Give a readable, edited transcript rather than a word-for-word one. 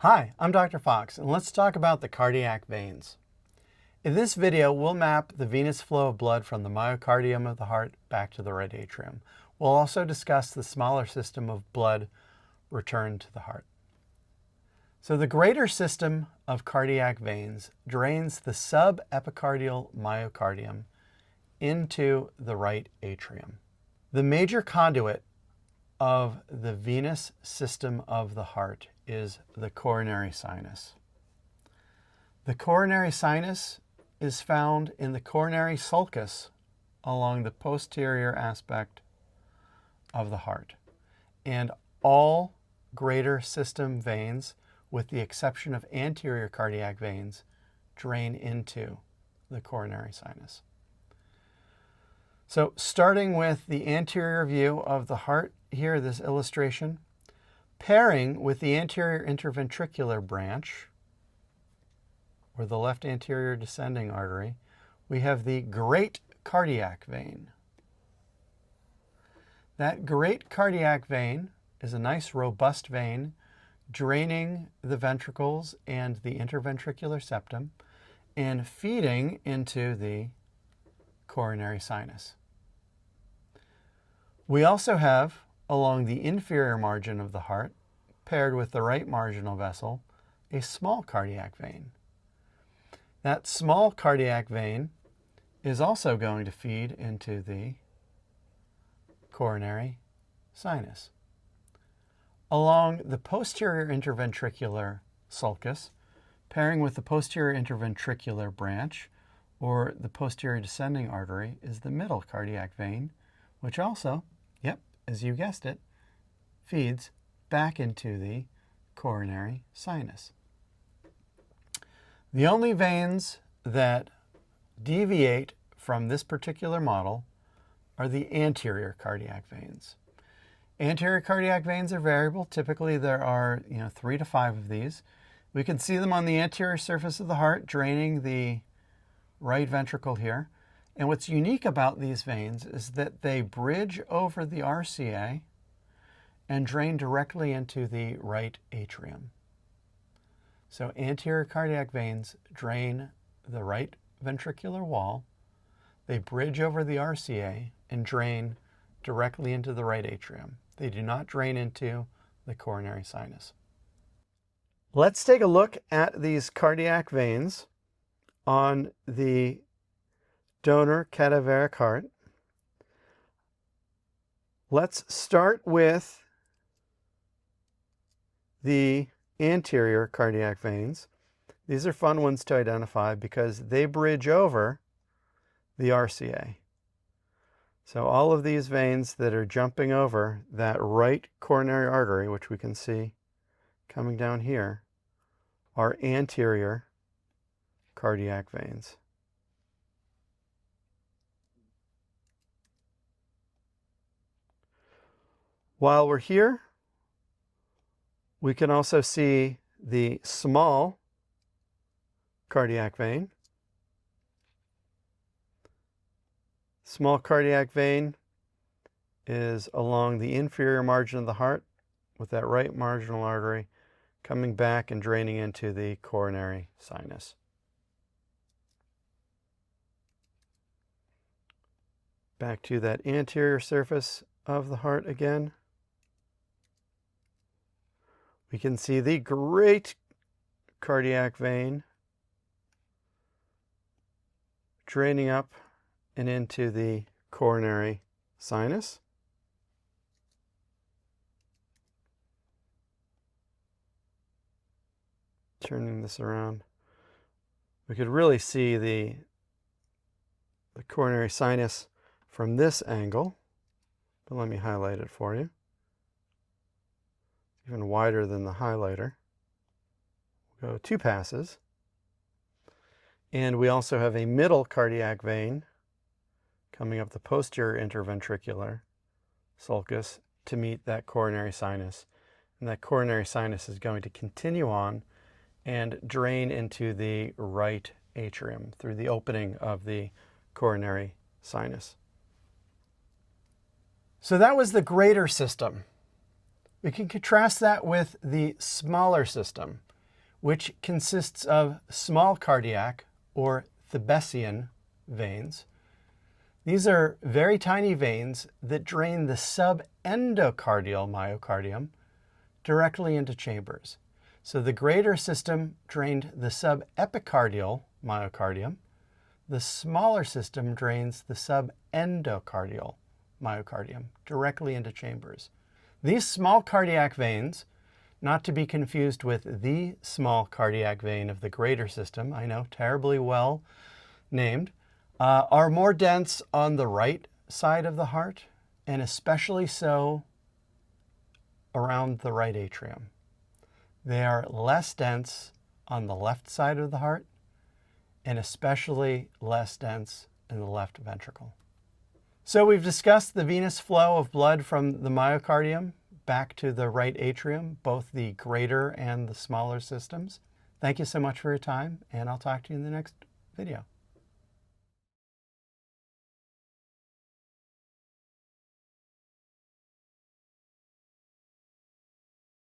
Hi, I'm Dr. Fox, and let's talk about the cardiac veins. In this video, we'll map the venous flow of blood from the myocardium of the heart back to the right atrium. We'll also discuss the smaller system of blood returned to the heart. So the greater system of cardiac veins drains the subepicardial myocardium into the right atrium. The major conduit of the venous system of the heart is the coronary sinus. The coronary sinus is found in the coronary sulcus along the posterior aspect of the heart. And all greater system veins, with the exception of anterior cardiac veins, drain into the coronary sinus. So starting with the anterior view of the heart, here, this illustration, pairing with the anterior interventricular branch, or the left anterior descending artery, we have the great cardiac vein. That great cardiac vein is a nice robust vein draining the ventricles and the interventricular septum and feeding into the coronary sinus. We also have, along the inferior margin of the heart, paired with the right marginal vessel, a small cardiac vein. That small cardiac vein is also going to feed into the coronary sinus. Along the posterior interventricular sulcus, pairing with the posterior interventricular branch, or the posterior descending artery, is the middle cardiac vein, which also, as you guessed it, feeds back into the coronary sinus. The only veins that deviate from this particular model are the anterior cardiac veins. Anterior cardiac veins are variable. Typically there are 3 to 5 of these. We can see them on the anterior surface of the heart draining the right ventricle here. And what's unique about these veins is that they bridge over the RCA and drain directly into the right atrium. So anterior cardiac veins drain the right ventricular wall, they bridge over the RCA and drain directly into the right atrium. They do not drain into the coronary sinus. Let's take a look at these cardiac veins on the donor cadaveric heart. Let's start with the anterior cardiac veins. These are fun ones to identify because they bridge over the RCA. So all of these veins that are jumping over that right coronary artery, which we can see coming down here, are anterior cardiac veins. While we're here, we can also see the small cardiac vein. Small cardiac vein is along the inferior margin of the heart with that right marginal artery coming back and draining into the coronary sinus. Back to that anterior surface of the heart again. We can see the great cardiac vein draining up and into the coronary sinus. Turning this around, we could really see the coronary sinus from this angle, but let me highlight it for you. Even wider than the highlighter. We'll go 2 passes. And we also have a middle cardiac vein coming up the posterior interventricular sulcus to meet that coronary sinus. And that coronary sinus is going to continue on and drain into the right atrium through the opening of the coronary sinus. So that was the greater system. We can contrast that with the smaller system, which consists of small cardiac or Thebesian veins. These are very tiny veins that drain the subendocardial myocardium directly into chambers. So the greater system drained the subepicardial myocardium. The smaller system drains the subendocardial myocardium directly into chambers. These small cardiac veins, not to be confused with the small cardiac vein of the greater system, I know, terribly well named, are more dense on the right side of the heart, and especially so around the right atrium. They are less dense on the left side of the heart, and especially less dense in the left ventricle. So we've discussed the venous flow of blood from the myocardium back to the right atrium, both the greater and the smaller systems. Thank you so much for your time, and I'll talk to you in the next video.